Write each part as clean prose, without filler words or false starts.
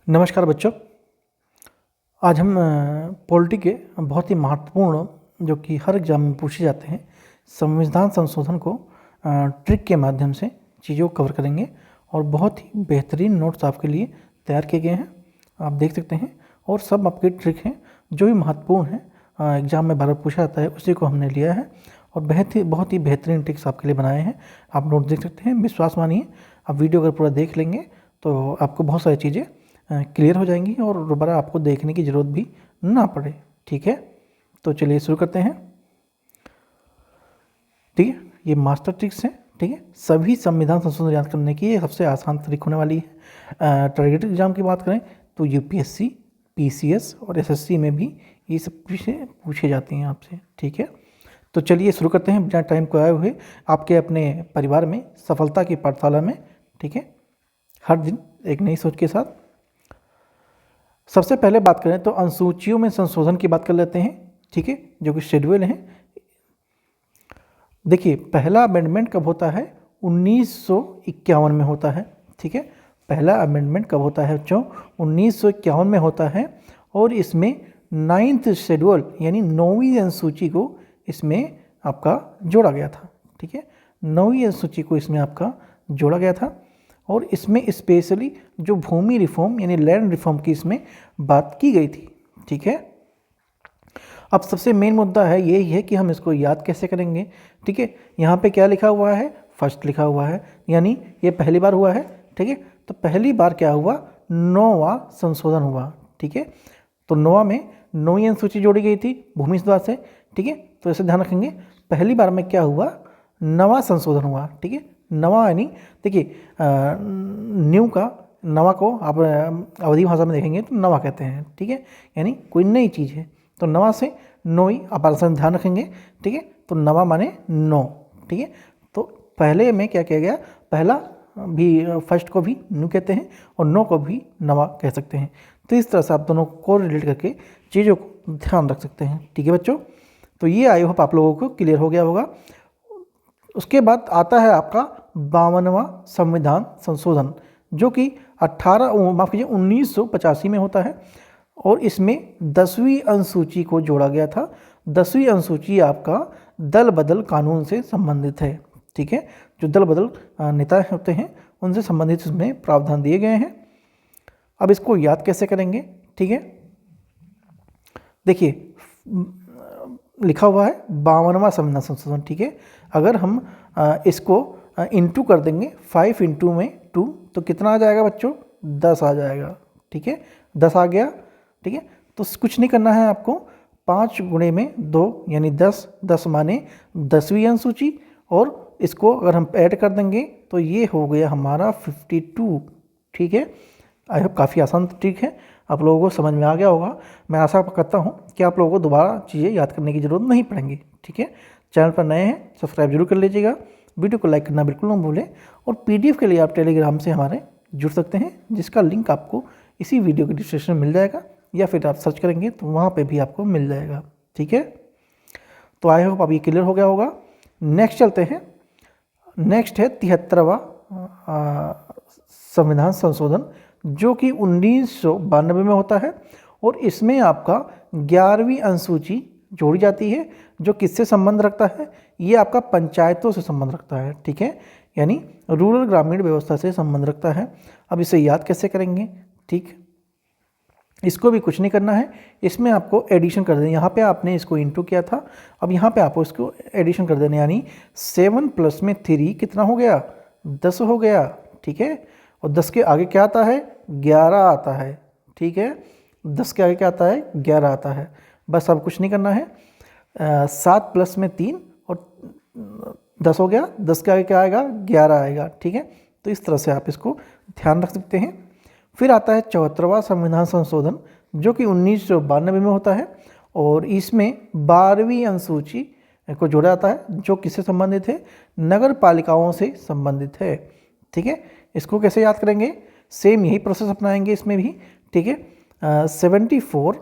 नमस्कार बच्चों। आज हम पॉलिटी के बहुत ही महत्वपूर्ण जो कि हर एग्जाम में पूछे जाते हैं संविधान संशोधन को ट्रिक के माध्यम से चीज़ों को कवर करेंगे और बहुत ही बेहतरीन नोट्स आपके लिए तैयार किए गए हैं, आप देख सकते हैं। और सब आपके ट्रिक हैं जो भी महत्वपूर्ण है एग्ज़ाम में बार बार पूछा जाता है, उसी को हमने लिया है और बहुत ही बेहतरीन ट्रिक्स आपके लिए बनाए हैं। आप नोट देख सकते हैं, विश्वास मानिए आप वीडियो अगर पूरा देख लेंगे तो आपको बहुत सारी चीज़ें क्लियर हो जाएंगी और दोबारा आपको देखने की ज़रूरत भी ना पड़े। ठीक है, तो चलिए शुरू करते हैं। ठीक है, ये मास्टर ट्रिक्स हैं। ठीक है, सभी संविधान संशोधन याद करने की ये सबसे आसान तरीक होने वाली है। टारगेटेड एग्जाम की बात करें तो यूपीएससी, पीसीएस और एसएससी में भी ये सब चीज़ें पूछे जाती हैं आपसे। ठीक है, तो चलिए शुरू करते हैं बिना टाइम को आए हुए आपके अपने परिवार में सफलता की पाठशाला में। ठीक है, हर दिन एक नई सोच के साथ। सबसे पहले बात करें तो अनुसूचियों में संशोधन की बात कर लेते हैं। ठीक है, जो कि शेड्यूल हैं। देखिए, पहला अमेंडमेंट कब होता है? 1951 में होता है। ठीक है, पहला अमेंडमेंट कब होता है बच्चों? 1951 में होता है और इसमें 9th शेड्यूल यानी 9वीं अनुसूची को इसमें आपका जोड़ा गया था। ठीक है, 9वीं अनुसूची को इसमें आपका जोड़ा गया था और इसमें स्पेशली जो भूमि रिफॉर्म यानी लैंड रिफॉर्म की इसमें बात की गई थी। ठीक है, अब सबसे मेन मुद्दा है यही है कि हम इसको याद कैसे करेंगे। ठीक है, यहाँ पे क्या लिखा हुआ है? फर्स्ट लिखा हुआ है, यानी ये पहली बार हुआ है। ठीक है, तो पहली बार क्या हुआ? 9वां संशोधन हुआ। ठीक है, तो 9वां में 9वीं अनुसूची जोड़ी गई थी भूमि सुधार से। ठीक है, तो ऐसे ध्यान रखेंगे पहली बार में क्या हुआ? 9वां संशोधन हुआ। ठीक है, नवा यानी देखिए न्यू का नवा को आप अवधि भाषा में देखेंगे तो नवा कहते हैं। ठीक है, यानी कोई नई चीज़ है तो नवा से नोई आप आसान ध्यान रखेंगे। ठीक है, तो नवा माने 9। ठीक है, तो पहले में क्या किया गया? पहला भी फर्स्ट को भी न्यू कहते हैं और 9 को भी नवा कह सकते हैं। तो इस तरह से आप दोनों को रिलेट करके चीज़ों को ध्यान रख सकते हैं। ठीक है बच्चों, तो ये आई होप आप लोगों को क्लियर हो गया होगा। उसके बाद आता है आपका 52वां संविधान संशोधन जो कि 1985 में होता है और इसमें 10वीं अनुसूची को जोड़ा गया था। 10वीं अनुसूची आपका दल बदल कानून से संबंधित है। ठीक है, जो दल बदल नेता होते हैं उनसे संबंधित इसमें प्रावधान दिए गए हैं। अब इसको याद कैसे करेंगे? ठीक है, देखिए लिखा हुआ है 52वां संविधान संशोधन। ठीक है, अगर हम इसको इंटू कर देंगे 5 इंटू में 2 तो कितना आ जाएगा बच्चों? 10 आ जाएगा। ठीक है, 10 आ गया। ठीक है, तो कुछ नहीं करना है आपको, 5 गुणे में 2 यानी 10, 10 माने 10वीं अनुसूची और इसको अगर हम ऐड कर देंगे तो ये हो गया हमारा 52। ठीक है, आई होप काफ़ी आसान ट्रिक है, आप लोगों को समझ में आ गया होगा। मैं आशा करता हूँ कि आप लोगों को दोबारा चीज़ें याद करने की ज़रूरत नहीं पड़ेंगी। ठीक है, चैनल पर नए हैं सब्सक्राइब जरूर कर लीजिएगा, वीडियो को लाइक करना बिल्कुल ना भूलें और पीडीएफ के लिए आप टेलीग्राम से हमारे जुड़ सकते हैं जिसका लिंक आपको इसी वीडियो के डिस्क्रिप्शन में मिल जाएगा या फिर आप सर्च करेंगे तो वहाँ पे भी आपको मिल जाएगा। ठीक है, तो आई होप अब ये क्लियर हो गया होगा। नेक्स्ट चलते हैं। नेक्स्ट है 73वां संविधान संशोधन जो कि 1992 में होता है और इसमें आपका 11वीं अनुसूची जोड़ी जाती है जो किससे संबंध रखता है? ये आपका पंचायतों से संबंध रखता है। ठीक है, यानी रूरल ग्रामीण व्यवस्था से संबंध रखता है। अब इसे याद कैसे करेंगे? ठीक, इसको भी कुछ नहीं करना है, इसमें आपको एडिशन कर देना। यहाँ पे आपने इसको इंटू किया था, अब यहाँ पे आपको इसको एडिशन कर देना, यानी 7 प्लस में 3 कितना हो गया? 10 हो गया। ठीक है, और 10 के आगे क्या आता है? 11 आता है। ठीक है, 10 के आगे क्या आता है? 11 आता है। बस अब कुछ नहीं करना है, 7 प्लस में 3 और 10 हो गया, 10 के आगे क्या आएगा? 11 आएगा। ठीक है, तो इस तरह से आप इसको ध्यान रख सकते हैं। फिर आता है 74वां संविधान संशोधन जो कि 1992 में होता है और इसमें 12वीं अनुसूची को जोड़ा जाता है जो किससे संबंधित है? नगर पालिकाओं से संबंधित है। ठीक है, इसको कैसे याद करेंगे? सेम यही प्रोसेस अपनाएंगे इसमें भी। ठीक है, 74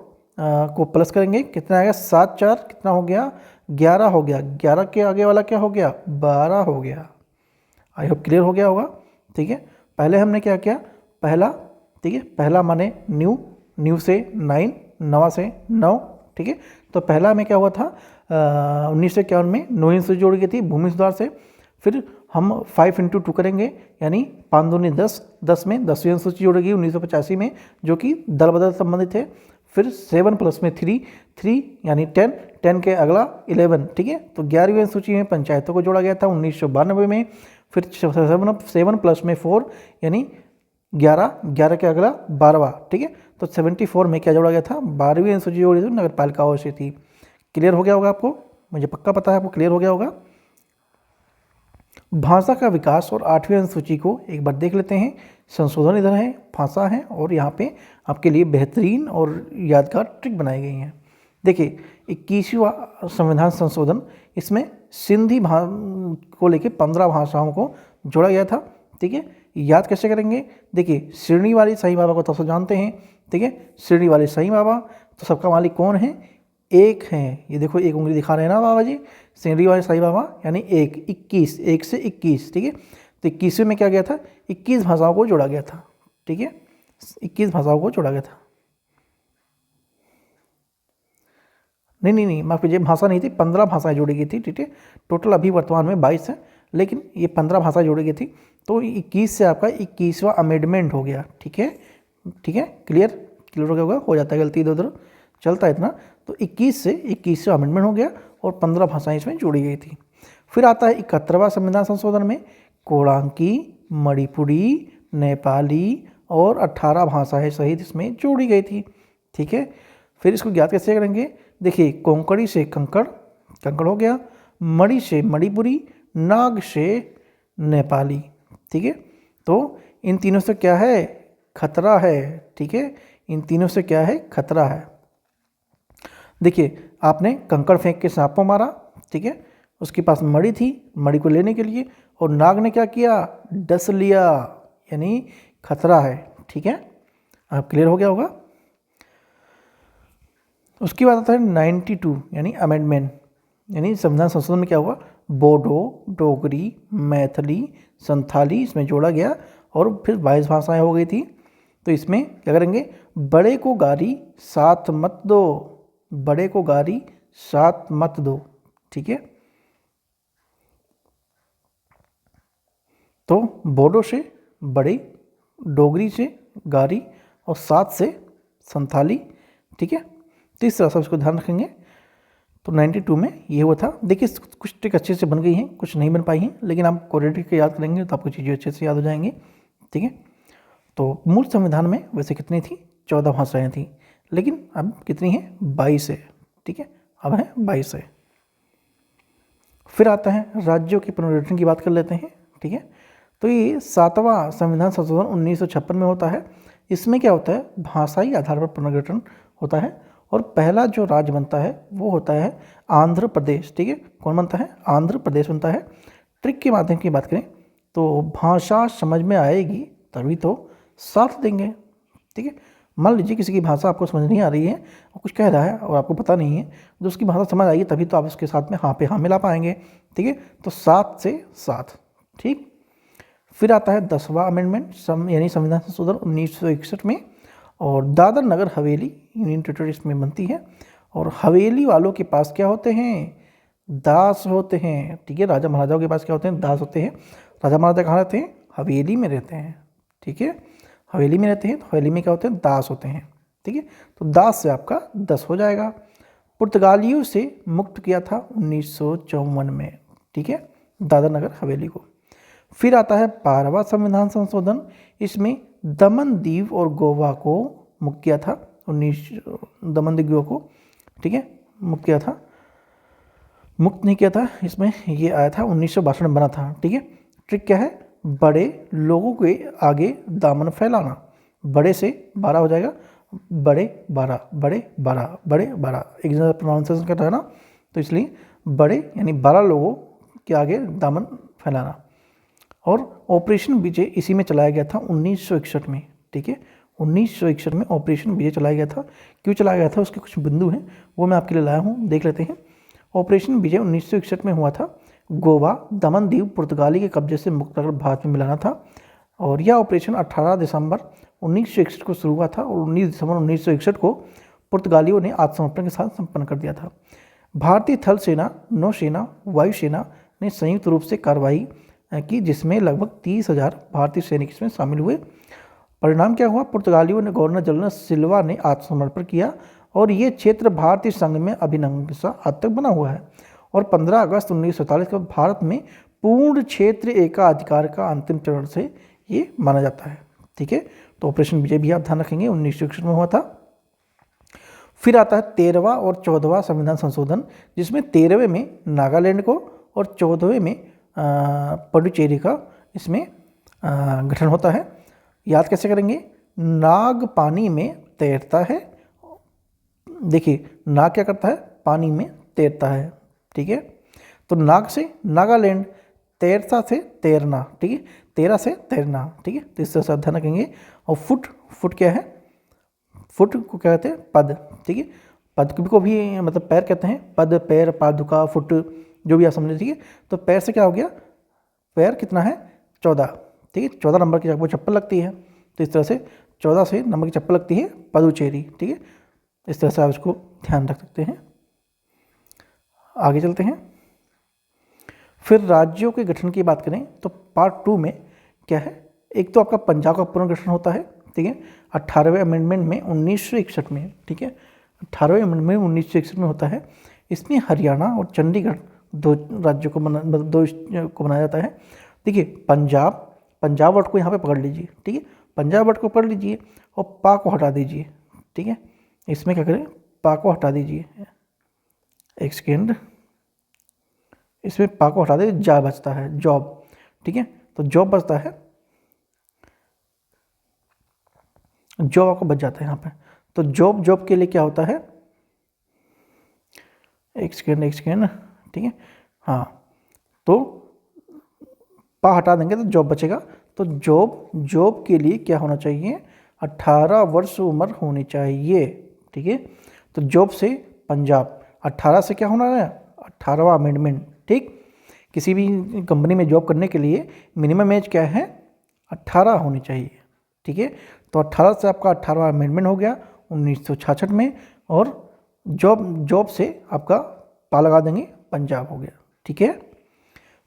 को प्लस करेंगे, कितना आएगा? 7 4 कितना हो गया? 11 हो गया। 11 के आगे वाला क्या हो गया? 12 हो गया। आई होप क्लियर हो गया होगा। ठीक है, पहले हमने क्या किया? पहला ठीक है। पहला माने न्यू, न्यू से 9, नवा से 9, ठीक है। तो पहला में क्या हुआ था 1951 में 9 यूनिट जोड़ी गई थी भूमि सुधार से। फिर हम 5 × 2 करेंगे, यानी 5 दूनी 10, 10 में 10वीं अनुसूची जोड़ेगी 1985 में, जो कि दल बदल संबंधित है। फिर 7 प्लस में 3, 3 यानी 10, 10 के अगला 11, ठीक है। तो 11वीं अनुसूची में पंचायतों को जोड़ा गया था 1992 में। फिर 7 प्लस में 4 यानी 11, 11 के अगला 12वां, ठीक है। तो 74 में क्या जोड़ा गया था 12वीं अनुसूची जोड़ी थी, नगर पालिकाओं से थी। क्लियर हो गया होगा आपको, मुझे पक्का पता है आपको क्लियर हो गया होगा। भाषा का विकास और 8वीं अनुसूची को एक बार देख लेते हैं। संशोधन इधर है, भाषा है, और यहाँ पे आपके लिए बेहतरीन और यादगार ट्रिक बनाई गई हैं। देखिए 21वां संविधान संशोधन, इसमें सिंधी को लेके 15 भाषाओं को जोड़ा गया था, ठीक है। याद कैसे करेंगे, देखिए शिरडी वाली साईं बाबा को तो सब जानते हैं, ठीक है। शिरडी वाले साईं बाबा, तो सबका मालिक कौन है, एक है। ये देखो एक उंगली दिखा रहे हैं ना बाबा जी, शिरडी वाले साईं बाबा यानी एक, 21, 1 से 21, ठीक है। तो 21वें में क्या गया था 21 भाषाओं को जोड़ा गया था, ठीक है। 21 भाषाओं को जोड़ा गया था। नहीं माफ कीजिए, भाषा नहीं थी, 15 भाषाएं जोड़ी गई थी, ठीक है। टोटल अभी वर्तमान में 22 है, लेकिन ये 15 भाषाएं जोड़ी गई थी। तो 21 से आपका 21वां अमेंडमेंट हो गया, ठीक है, ठीक है। क्लियर हो गया होगा, हो जाता है गलती इधर उधर चलता है इतना। तो 21 से 21वां अमेंडमेंट हो गया और 15 भाषाएं इसमें जोड़ी गई थी। फिर आता है 71वां संविधान संशोधन में कोड़ांकी, मणिपुरी, नेपाली और 18 भाषाएं सहित इसमें जोड़ी गई थी, ठीक है। फिर इसको ज्ञात कैसे करेंगे, देखिए कोंकणी से कंकड़, कंकड़ हो गया, मणि से मणिपुरी, नाग से नेपाली, ठीक है। तो इन तीनों से क्या है खतरा है, ठीक है। इन तीनों से क्या है खतरा है। देखिए आपने कंकड़ फेंक के सांप को मारा, ठीक है। उसके पास मणि थी, मणि को लेने के लिए, और नाग ने क्या किया डस लिया, यानी खतरा है, ठीक है। आप क्लियर हो गया होगा। उसके बाद आता है 92 यानी अमेंडमेंट, यानी संविधान संशोधन में क्या हुआ बोडो, डोगरी, मैथिली, संथाली इसमें जोड़ा गया, और फिर 22 भाषाएं हो गई थी। तो इसमें क्या करेंगे, बड़े को गारी साथ मत दो, बड़े को गारी साथ मत दो, ठीक है। तो बोडो से बड़े, डोगरी से गारी, और साथ से संथाली, ठीक है। तो इस तरह से उसको ध्यान रखेंगे। तो 92 में ये हुआ था। देखिए कुछ ट्रिक अच्छे से बन गई हैं, कुछ नहीं बन पाई हैं, लेकिन आप कोरिलेटिव के याद करेंगे तो आपको चीज़ें अच्छे से याद हो जाएंगी, ठीक है। तो मूल संविधान में वैसे कितनी थी 14 भाषाएँ थी, लेकिन अब कितनी है 22 है, ठीक है। अब है 22 है। फिर आता है राज्यों के पुनर्गठन की बात कर लेते हैं, ठीक है। तो ये 7वां संविधान संशोधन 1956 में होता है। इसमें क्या होता है भाषाई आधार पर पुनर्गठन होता है, और पहला जो राज्य बनता है वो होता है आंध्र प्रदेश, ठीक है। कौन बनता है आंध्र प्रदेश बनता है। ट्रिक के माध्यम की बात करें तो भाषा समझ में आएगी तभी तो साथ देंगे, ठीक है। मान लीजिए किसी की भाषा आपको समझ नहीं आ रही है, और कुछ कह रहा है और आपको पता नहीं है, तो उसकी भाषा समझ आएगी तभी तो आप उसके साथ में हाँ पे हाँ मिला पाएंगे, ठीक है। तो साथ से साथ, ठीक। फिर आता है 10वां अमेंडमेंट यानी संविधान संशोधन 1961 में, और दादर नगर हवेली यूनियन टेरिटरी इसमें बनती है। और हवेली वालों के पास क्या होते हैं दास होते हैं, ठीक है। राजा महाराजाओं के पास क्या होते हैं दास होते हैं। राजा महाराजा कहाँ रहते हैं हवेली में रहते हैं, ठीक है। हवेली में रहते हैं, तो हवेली में क्या होते हैं दास होते हैं, ठीक है। तो दास से आपका 10 हो जाएगा। पुर्तगालियों से मुक्त किया था 1954 में, ठीक है, दादर नगर हवेली को। फिर आता है 12वां संविधान संशोधन। इसमें दमन दीव और गोवा को मुक्त किया था दमन दीव को, ठीक है, मुक्त किया था, मुक्त नहीं किया था। इसमें ये आया था 1962 में बना था, ठीक है। ट्रिक क्या है बड़े लोगों के आगे दामन फैलाना। बड़े से 12 हो जाएगा, बड़े 12, बड़े 12, बड़े 12, एक जगह प्रोनाउंसिएशन करता है ना, तो इसलिए बड़े यानी 12 लोगों के आगे दामन फैलाना। और ऑपरेशन विजय इसी में चलाया गया था 1961 में, ठीक है। 1961 में ऑपरेशन विजय चलाया गया था। क्यों चलाया गया था उसके कुछ बिंदु हैं, वो मैं आपके लिए लाया हूँ, देख लेते हैं। ऑपरेशन विजय 1961 में हुआ था। गोवा, दमन दीव पुर्तगाली के कब्जे से मुक्त कर भारत में मिलाना था। और यह ऑपरेशन 18 दिसंबर 1961 को शुरू हुआ था और 19 दिसंबर 1961 को पुर्तगालियों ने आत्मसमर्पण के साथ संपन्न कर दिया था। भारतीय थल सेना, नौसेना, वायुसेना ने संयुक्त रूप से कार्रवाई की, जिसमें लगभग 30,000 भारतीय सैनिक इसमें शामिल हुए। परिणाम क्या हुआ? पुर्तगालियों ने गवर्नर जनरल सिल्वा ने आत्मसमर्पण किया और ये क्षेत्र भारतीय संघ में अभिन्न आज तक बना हुआ है। और 15 अगस्त 1947 को भारत में पूर्ण क्षेत्र एकाधिकार का अंतिम चरण से ये माना जाता है। ठीक है, तो ऑपरेशन विजय भी आप ध्यान रखेंगे 1961 में हुआ था। फिर आता है 13वां और 14वां संविधान संशोधन, जिसमें 13वें में नागालैंड को और 14वें में पुडुचेरी का इसमें गठन होता है। याद कैसे करेंगे? नाग पानी में तैरता है। देखिए, नाग क्या करता है? पानी में तैरता है। ठीक है, तो नाग से नागालैंड, तैरता से तैरना। ठीक है, तेरा से तैरना। ठीक है, तो इस तरह से ध्यान रखेंगे। और फुट क्या है? फुट को क्या कहते हैं? पद। ठीक है, पद को भी मतलब पैर कहते हैं। पद, पैर, पादुका, फुट, जो भी आप समझे। ठीक है, तो पैर से क्या हो गया? पैर कितना है? 14। ठीक है, 14 नंबर की आपको चप्पल लगती है, तो इस तरह से 14 से नंबर की चप्पल लगती है पुडुचेरी। ठीक है, इस तरह से आप इसको ध्यान रख सकते हैं। आगे चलते हैं। फिर राज्यों के गठन की बात करें तो पार्ट 2 में क्या है? एक तो आपका पंजाब का पुनर्गठन होता है। ठीक है, 18वें अमेंडमेंट में 1961 में। ठीक है, 18वें अमेंडमेंट में 1961 में होता है। इसमें हरियाणा और चंडीगढ़ दो राज्यों को बनाया जाता है। देखिए, पंजाब वर्ड को यहाँ पे पकड़ लीजिए। ठीक है, पंजाब वर्ड को पकड़ लीजिए और पा को हटा दीजिए। ठीक है, इसमें क्या करें? पा को हटा दीजिए। एक सेकेंड, इसमें पा को हटा दीजिए, जा बचता है जॉब। ठीक है, तो जॉब बचता है, जॉब आपको बच जाता है यहाँ पे। तो जॉब के लिए क्या होता है? एक सेकेंड। ठीक है, हाँ, तो पा हटा देंगे तो जॉब बचेगा। तो जॉब के लिए क्या होना चाहिए? 18 वर्ष उम्र होनी चाहिए। ठीक है, तो जॉब से पंजाब, 18 से क्या होना है? 18वां अमेंडमेंट। ठीक, किसी भी कंपनी में जॉब करने के लिए मिनिमम एज क्या है? 18 होनी चाहिए। ठीक है, तो 18 से आपका 18वां अमेंडमेंट हो गया 1966 में। और जॉब से आपका पा लगा देंगे, पंजाब हो गया। ठीक है,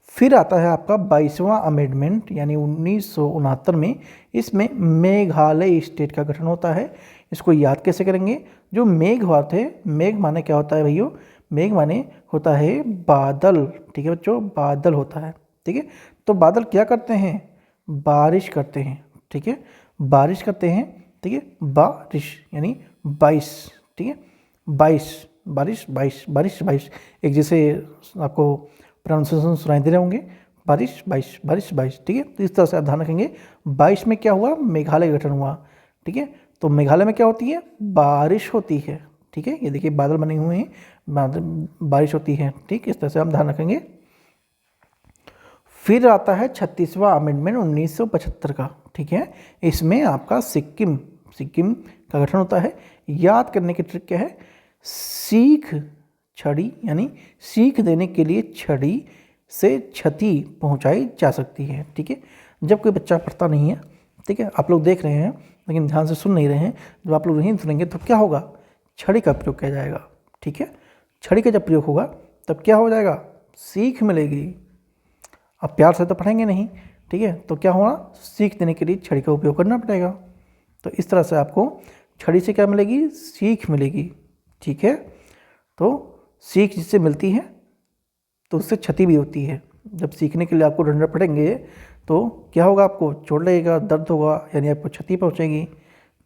फिर आता है आपका 22वां अमेंडमेंट यानी 1969 में। इसमें मेघालय स्टेट का गठन होता है। इसको याद कैसे करेंगे? जो मेघ हुआ थे, मेघ माने क्या होता है भैया? मेघ माने होता है बादल। ठीक है बच्चों, बादल होता है। ठीक है, तो बादल क्या करते हैं? बारिश करते हैं। ठीक है, बारिश करते हैं। ठीक है, बारिश यानी 22। ठीक है, 22, बारिश 22, बारिश 22, एक जैसे आपको प्रोनाउंसिएशन सुनाई दे रहे होंगे। बारिश 22, बारिश 22। ठीक है, तो इस तरह से आप ध्यान रखेंगे। 22 में क्या हुआ? मेघालय गठन हुआ। ठीक है, तो मेघालय में क्या होती है? बारिश होती है। ठीक है, ये देखिए बादल बने हुए हैं, बारिश होती है। ठीक, इस तरह से हम ध्यान रखेंगे। फिर आता है 36वां अमेंडमेंट 1975 का। ठीक है, इसमें आपका सिक्किम का गठन होता है। याद करने की ट्रिक क्या है? सीख छड़ी यानी सीख देने के लिए छड़ी से क्षति पहुंचाई जा सकती है। ठीक है, जब कोई बच्चा पढ़ता नहीं है, ठीक है, आप लोग देख रहे हैं लेकिन ध्यान से सुन नहीं रहे हैं, जब आप लोग नहीं सुनेंगे तो क्या होगा? छड़ी का प्रयोग किया जाएगा। ठीक है, छड़ी का जब प्रयोग होगा तब क्या हो जाएगा? सीख मिलेगी। अब प्यार से तो पढ़ेंगे नहीं। ठीक है, तो क्या होगा? सीख देने के लिए छड़ी का उपयोग करना पड़ेगा। तो इस तरह से आपको छड़ी से क्या मिलेगी? सीख मिलेगी। ठीक है, तो सीख जिससे मिलती है तो उससे क्षति भी होती है। जब सीखने के लिए आपको डंडा पड़ेंगे तो क्या होगा? आपको चोट लगेगा, दर्द होगा, यानी आपको क्षति पहुंचेगी।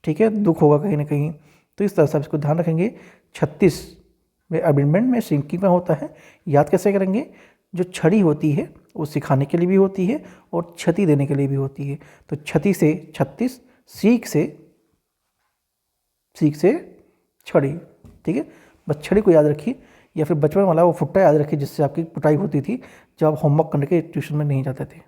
ठीक है, दुख होगा कहीं ना कहीं। तो इस तरह से आप इसको ध्यान रखेंगे। 36वें अमेंडमेंट में सिंकिंग में होता है। याद कैसे करेंगे? जो छड़ी होती है वो सिखाने के लिए भी होती है और क्षति देने के लिए भी होती है। तो क्षति से 36, सीख से छड़ी। ठीक है, बस छड़ी को याद रखिए, या फिर बचपन वाला वो फुट्टा याद रखिए जिससे आपकी कुटाई होती थी जब आप होमवर्क करने के ट्यूशन में नहीं जाते थे।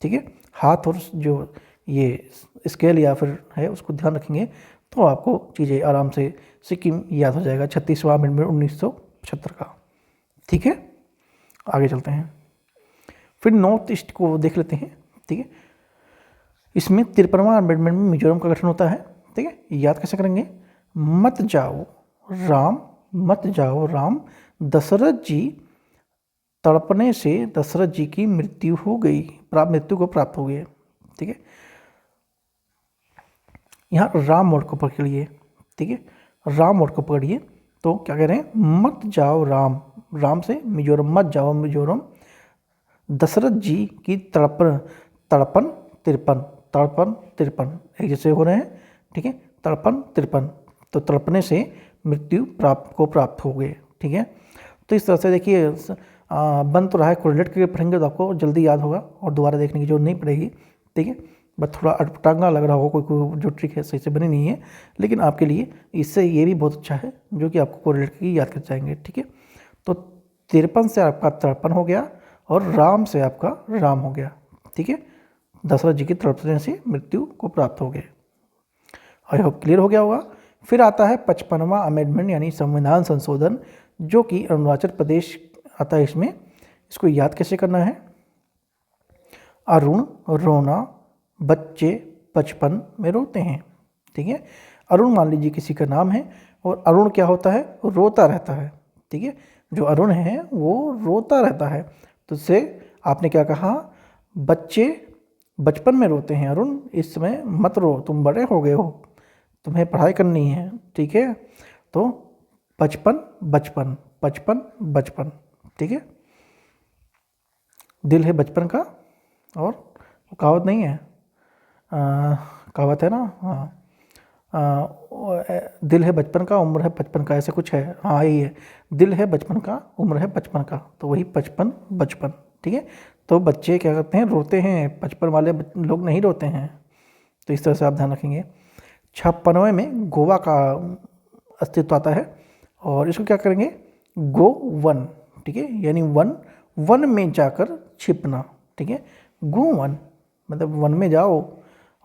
ठीक है, हाथ और जो ये स्केल या फिर है उसको ध्यान रखेंगे तो आपको चीज़ें आराम से सिक्किम याद हो जाएगा। 36वां अमेंडमेंट 1975 का। ठीक है, आगे चलते हैं। फिर नॉर्थ ईस्ट को देख लेते हैं। ठीक है, इसमें 53वां अमेंडमेंट में मिजोरम का गठन होता है। ठीक है, याद कैसे करेंगे, मत जाओ राम, मत जाओ राम, दशरथ जी तड़पने से दशरथ जी की मृत्यु हो गई, मृत्यु को प्राप्त हो गई। ठीक है, यहाँ राम मोड को पकड़िए। ठीक है, राम मोड को पकड़िए तो क्या कह रहे हैं, मत जाओ राम, राम से मिजोरम, मत जाओ मिजोरम, दशरथ जी की तड़पन तड़पन तिरपन, तड़पन तिरपन एक जैसे हो रहे हैं। ठीक है, तड़पन तिरपन, तो तड़पने से मृत्यु प्राप्त हो गए। ठीक है, तो इस तरह से देखिए बन तो रहा है, कोरिलेट करके पढ़ेंगे तो आपको जल्दी याद होगा और दोबारा देखने की जरूरत नहीं पड़ेगी। ठीक है, बस थोड़ा अटपटांगा लग रहा होगा, कोई जो ट्रिक है सही से बनी नहीं है, लेकिन आपके लिए इससे ये भी बहुत अच्छा है जो कि आपको कोरिलेट करके याद कर जाएंगे। ठीक है, तो 53 से आपका तड़पन हो गया और राम से आपका राम हो गया। ठीक है, दशरथ जी की तड़पने से मृत्यु को प्राप्त हो गए। आई होप क्लियर हो गया होगा। फिर आता है 55वां अमेंडमेंट यानी संविधान संशोधन, जो कि अरुणाचल प्रदेश आता है। इसमें इसको याद कैसे करना है, अरुण रोना, बच्चे बचपन में रोते हैं। ठीक है, अरुण मान लीजिए किसी का नाम है और अरुण क्या होता है, रोता रहता है। ठीक है, जो अरुण है वो रोता रहता है, तो इससे आपने क्या कहा, बच्चे बचपन में रोते हैं, अरुण इस समय मत रो, तुम बड़े हो गए हो, तुम्हें पढ़ाई करनी है। ठीक है, तो बचपन बचपन, बचपन बचपन। ठीक है, दिल है बचपन का, और कहावत नहीं है, कहावत है ना, हाँ, दिल है बचपन का, उम्र है बचपन का, ऐसा कुछ है, हाँ यही है, दिल है बचपन का, उम्र है बचपन का, तो वही बचपन बचपन। ठीक है, तो बच्चे क्या करते हैं, रोते हैं, बचपन वाले लोग नहीं रोते हैं, तो इस तरह से आप ध्यान रखेंगे। 56वें में गोवा का अस्तित्व आता है और इसको क्या करेंगे, गो वन। ठीक है, यानी वन में जाकर छिपना। ठीक है, गो वन मतलब वन में जाओ,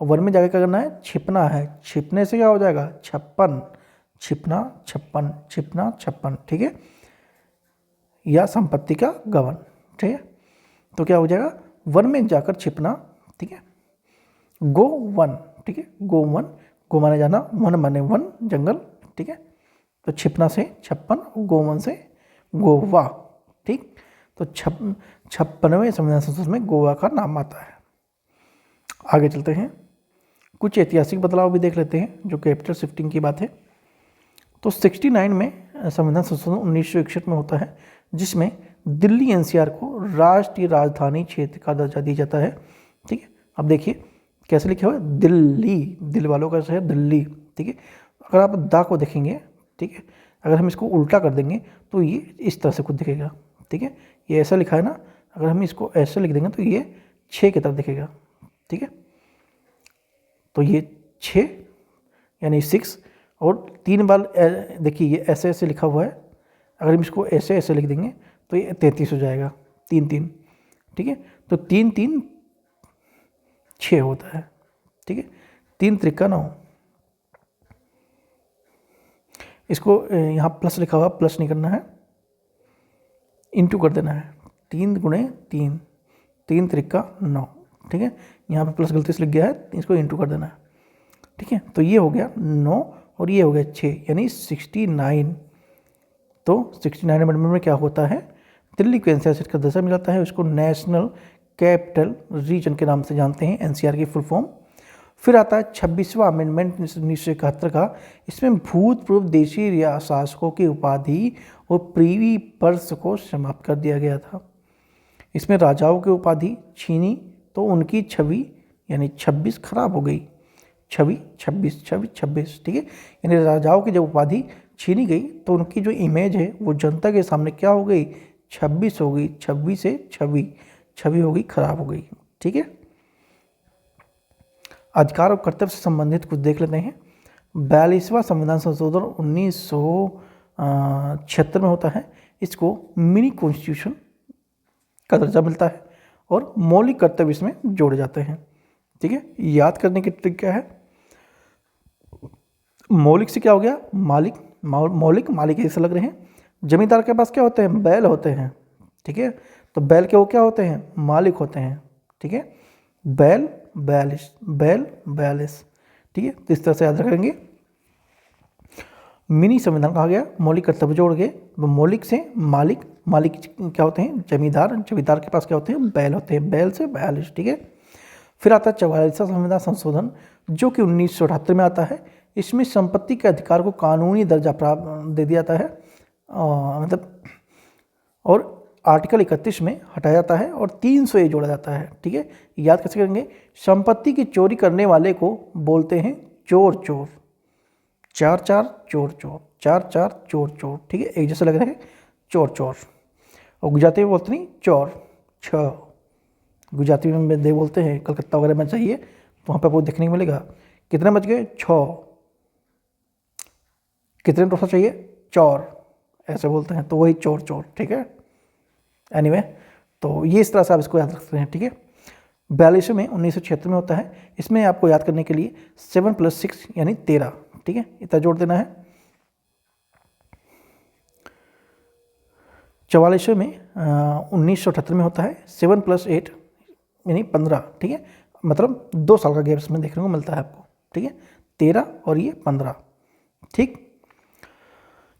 और वन में जाकर क्या करना है, छिपना है, छिपने से क्या हो जाएगा, 56, छिपना 56, छिपना 56। ठीक है, या संपत्ति का गवन। ठीक है, तो क्या हो जाएगा, वन में जाकर छिपना। ठीक है, गो वन। ठीक है, गो वन, गो माने जाना, वन माने वन जंगल। ठीक है, तो छिपना से 56, गोवन से गोवा। ठीक, तो 56वें संविधान संशोधन में गोवा का नाम आता है। आगे चलते हैं, कुछ ऐतिहासिक बदलाव भी देख लेते हैं जो कैपिटल शिफ्टिंग की बात है। तो 69 में संविधान संशोधन 1961 में होता है, जिसमें दिल्ली एनसीआर को राष्ट्रीय राजधानी क्षेत्र का दर्जा दिया जाता है। ठीक है, अब देखिए कैसे लिखा हुआ है, दिल्ली, दिल वालों का शहर दिल्ली। ठीक है, अगर आप दा को देखेंगे, ठीक है, अगर हम इसको उल्टा कर देंगे तो ये इस तरह से कुछ दिखेगा। ठीक है, ये ऐसा लिखा है ना, अगर हम इसको ऐसे लिख देंगे तो ये 6 की तरफ दिखेगा। ठीक है, तो ये 6 यानी 6, और 3 बार देखिए ये ऐसे ऐसे लिखा हुआ है, अगर हम इसको ऐसे ऐसे लिख देंगे तो ये 33 हो जाएगा, 3 3। ठीक है, तो 3 3 6 होता है। ठीक है, 3 त्रिका 9, इसको यहाँ प्लस लिखा हुआ, प्लस नहीं करना है, इंटू कर देना है, 3 गुणे 3, 3 त्रिका 9। ठीक है, यहाँ पे प्लस गलती से लिख गया है, इसको इंटू कर देना है। ठीक है, तो ये हो गया 9 और ये हो गया 6 यानी 69। तो 69 अमेंडमेंट में क्या होता है, दिल्ली को एनसीआर का दर्जा मिल जाता है, उसको नेशनल कैपिटल रीजन के नाम से जानते हैं, एनसीआर की फुल फॉर्म। फिर आता है 26वां अमेंडमेंट 1971 का, इसमें भूतपूर्व देशी शासकों की उपाधि और प्रीवी पर्स को समाप्त कर दिया गया था। इसमें राजाओं की उपाधि छीनी तो उनकी छवि यानी 26 खराब हो गई, छवि 26 छवि 26। ठीक है, यानी राजाओं की जब उपाधि छीनी गई तो उनकी जो इमेज है वो जनता के सामने क्या हो गई, 26 हो गई, 26 से छवि हो गई, खराब हो गई। ठीक है, अधिकार और कर्तव्य से संबंधित कुछ देख लेते हैं। 42वां संविधान संशोधन 1976 में होता है, इसको मिनी कॉन्स्टिट्यूशन का दर्जा मिलता है और मौलिक कर्तव्य इसमें जोड़े जाते हैं। ठीक है, याद करने की ट्रिक क्या है, मौलिक से क्या हो गया, मालिक, मौलिक मालिक ऐसे लग रहे हैं। जमींदार के पास क्या होते हैं, बैल होते हैं। ठीक है, तो बैल के वो क्या होते हैं, मालिक होते हैं। ठीक है, बैल 42, बैल 42, ठीक है। तो इस तरह से याद रखेंगे। मिनी संविधान कहा गया, मौलिक कर्तव्य जोड़ गए, मौलिक से मालिक, मालिक क्या होते हैं, जमींदार, जमींदार के पास क्या होते हैं, बैल होते हैं, बैल से 42, ठीक है। फिर आता है 44वां संविधान संशोधन, जो कि 1978 में आता है। इसमें संपत्ति के अधिकार को कानूनी दर्जा प्राप्त दे दिया जाता है, मतलब, और आर्टिकल 31 में हटाया जाता है और 300 ए जोड़ा जाता है, ठीक है। याद कैसे करेंगे, संपत्ति की चोरी करने वाले को बोलते हैं चोर चोर, 4 4 चोर चोर, 4 4 चोर चोर, ठीक है, एक जैसे लग रहे हैं, चोर चोर। और गुजराती में बोलते नहीं चोर, 6, गुजराती में दे बोलते हैं, कलकत्ता वगैरह में चाहिए तो वहाँ पे आपको देखने को मिलेगा। कितने बज गए, 6, कितने डोसा चाहिए, चौर, ऐसे बोलते हैं, तो वही चोर चोर, ठीक है। एनीवे, तो ये इस तरह से आप इसको याद रख सकते हैं, ठीक है। 42 में 1976 में होता है। इसमें आपको याद करने के लिए 7 + 6 यानी 13, ठीक है, इतना जोड़ देना है। 44 में 1978 में होता है, 7 + 8 यानी 15, ठीक है, मतलब 2 साल का गैप इसमें देखने को मिलता है आपको, ठीक है, 13 और ये 15, ठीक।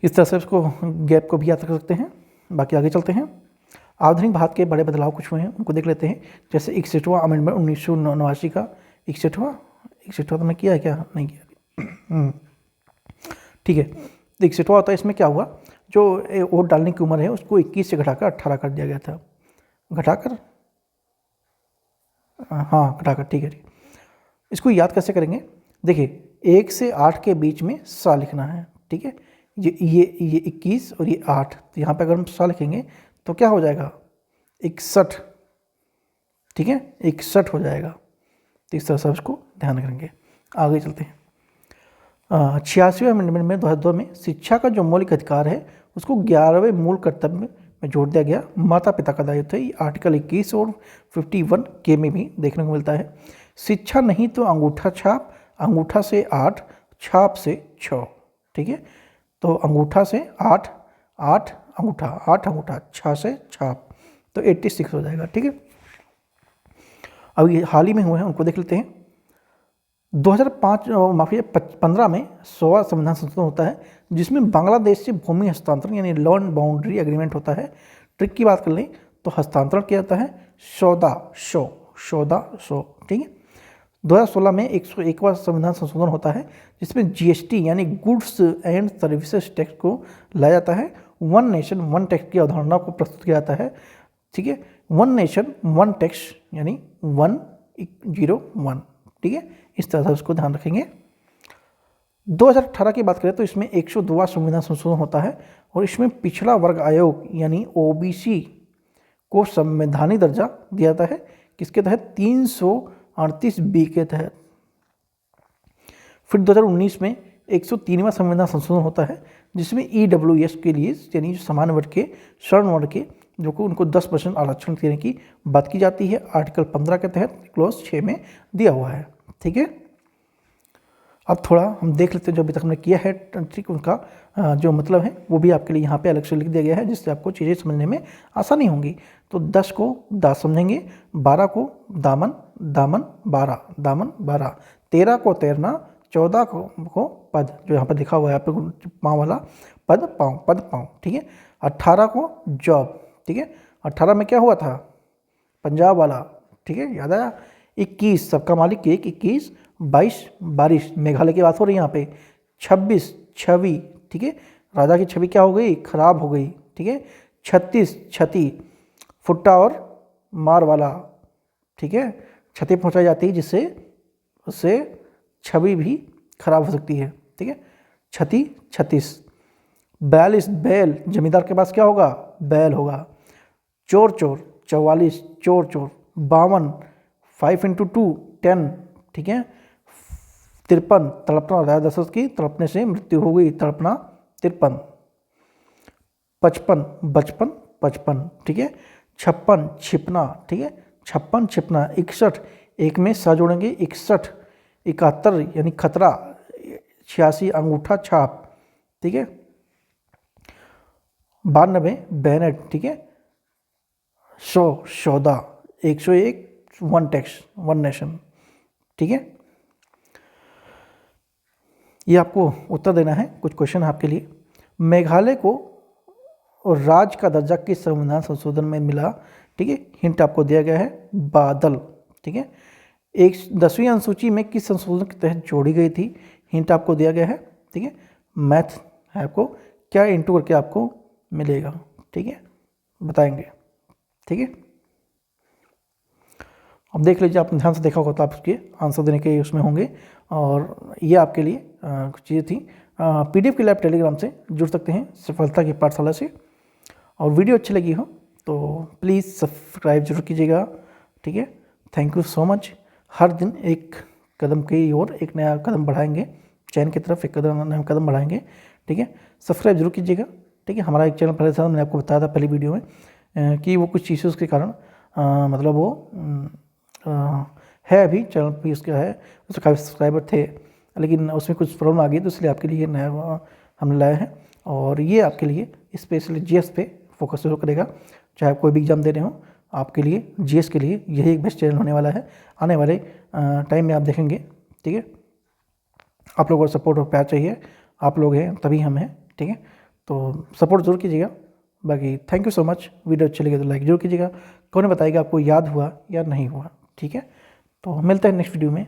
इस तरह से इसको गैप को भी याद रख सकते हैं। बाकी आगे चलते हैं। आधुनिक भारत के बड़े बदलाव कुछ हुए हैं, उनको देख लेते हैं। जैसे 61वां अमेंडमेंट 1989 का, 61वां तो मैं किया है क्या, नहीं किया, ठीक है। तो 61वां होता है, इसमें क्या हुआ, जो वोट डालने की उम्र है उसको 21 से घटाकर 18 कर दिया गया था, घटाकर, हाँ घटाकर, ठीक है, ठीक। इसको याद कैसे करेंगे, देखिए 1 से 8 के बीच में सा लिखना है, ठीक है। ये 21 और ये 8, तो यहाँ पे अगर हम सा लिखेंगे तो क्या हो जाएगा, 61, ठीक है, 61 हो जाएगा। तो इस तरह से इसको ध्यान रखेंगे। आगे चलते हैं। 86वें अमेंडमेंट में 2002 में शिक्षा का जो मौलिक अधिकार है उसको 11वें मूल कर्तव्य में जोड़ दिया गया। माता पिता का दायित्व है, ये आर्टिकल 21 और 51 के में भी देखने को मिलता है। शिक्षा नहीं तो अंगूठा छाप, अंगूठा से 8, छाप से 6, ठीक है। तो अंगूठा से 8, 8 अंगूठा, 8 अंगूठा, 6 से छाप, तो 86 हो जाएगा, ठीक है। अब ये हाल ही में हुए हैं, उनको देख लेते हैं। 2015 में 100वां संविधान संशोधन होता है, जिसमें बांग्लादेश से भूमि हस्तांतरण यानी लैंड बाउंड्री एग्रीमेंट होता है। ट्रिक की बात कर लें तो हस्तांतरण किया जाता है सौदा सौ, ठीक है। 2016 में 101वां संविधान संशोधन होता है, जिसमें जीएसटी यानी गुड्स एंड सर्विसेज टैक्स को लाया जाता है। 1 नेशन 1 टैक्स की अवधारणा को प्रस्तुत किया जाता है, ठीक है। 1 नेशन 1 टैक्स यानी 101, ठीक है। इस तरह से उसको ध्यान रखेंगे। 2018 की बात करें तो इसमें 102वां संविधान संशोधन होता है और इसमें पिछड़ा वर्ग आयोग यानी ओबीसी को संवैधानिक दर्जा दिया जाता है। किसके तहत, 338B के तहत। फिर 2019 में 103वां संविधान संशोधन होता है, जिसमें EWS के लिए यानी जो समान वर्ग के, स्वर्ण वर्ग के, जो कि उनको 10% आरक्षण देने की बात की जाती है, आर्टिकल 15 के तहत क्लॉज 6 में दिया हुआ है, ठीक है। अब थोड़ा हम देख लेते हैं जो अभी तक हमने किया है, ठीक, उनका जो मतलब है वो भी आपके लिए यहाँ पे अलग से लिख दिया गया है, जिससे आपको चीज़ें समझने में आसानी होंगी। तो 10 को दास समझेंगे, 12 को दामन, दामन 12, दामन 12, 13 को तैरना, 14 को पद, जो यहाँ पर लिखा हुआ है आप पाँव वाला, पद पाँव, पद पाँव, ठीक है। 18 को जॉब, ठीक है। 18 में क्या हुआ था, पंजाब वाला, ठीक है, याद आया। 21 सबका मालिक एक, 21, 22 बारिश, मेघालय की बात हो रही है यहाँ पे। 26 छवि, ठीक है, राजा की छवि क्या हो गई, खराब हो गई, ठीक है। 36 क्षति, फुट्टा और मार वाला, ठीक है, क्षति पहुंचाई जाती है जिससे उससे छवि भी खराब हो सकती है, ठीक है। क्षति 36। 42 बैल, जमींदार के पास क्या होगा, बैल होगा। चोर चोर 44, चोर चोर। 52 5 × 2 10, ठीक है। 53 तड़पना, राजा दशरथ की तड़पने से मृत्यु हो गई, तड़पना 53। 55 बचपन 55, ठीक है। 56 छिपना, ठीक है, 56 छिपना। 61 एक में सा जोड़ेंगे, 61। 71 यानी खतरा, 86 अंगूठा छाप, ठीक है। 92 बैनट, ठीक है। 100 सौदा, 101 वन टेक्स्ट वन नेशन, ठीक है। ये आपको उत्तर देना है। कुछ क्वेश्चन आपके लिए, मेघालय को और राज्य का दर्जा किस संविधान संशोधन में मिला, ठीक है। हिंट आपको दिया गया है बादल, ठीक है। एक 10वीं अनुसूची में किस संशोधन के तहत जोड़ी गई थी, हिंट आपको दिया गया है, ठीक है। मैथ है आपको, क्या इंटू करके आपको मिलेगा, ठीक है, बताएंगे, ठीक है। अब देख लीजिए, आपने ध्यान से देखा होगा तो आप उसके आंसर देने के उसमें होंगे। और ये आपके लिए कुछ चीज़ें थी। PDF के लिए आप टेलीग्राम से जुड़ सकते हैं सफलता की पाठशाला से। और वीडियो अच्छी लगी हो तो प्लीज़ सब्सक्राइब जरूर कीजिएगा, ठीक है। Thank you so much. हर दिन एक कदम की ओर एक नया कदम बढ़ाएंगे, चयन की तरफ एक नया कदम बढ़ाएंगे, ठीक है। सब्सक्राइब जरूर कीजिएगा, ठीक है। हमारा एक चैनल पहले था, मैंने आपको बताया था पहली वीडियो में कि वो कुछ इश्यूज़ के कारण मतलब वो है अभी चैनल भी उसका है, उसके काफ़ी सब्सक्राइबर थे, लेकिन उसमें कुछ प्रॉब्लम आ गई, तो इसलिए आपके लिए नया हमने लाया है। और ये आपके लिए स्पेशली GS पे फोकस जरूर करेगा। चाहे आप कोई भी एग्जाम दे रहे हो, आपके लिए GS के लिए यही एक बेस्ट चैनल होने वाला है। आने वाले टाइम में आप देखेंगे, ठीक है। आप लोगों को सपोर्ट और प्यार चाहिए, आप लोग हैं तभी हम हैं, ठीक है। तो सपोर्ट जरूर कीजिएगा। बाकी thank you so much. Video अच्छी लगी तो लाइक जरूर कीजिएगा। कौन बताएगा आपको याद हुआ या नहीं हुआ, ठीक है। तो मिलते हैं नेक्स्ट वीडियो में।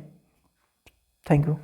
Thank you.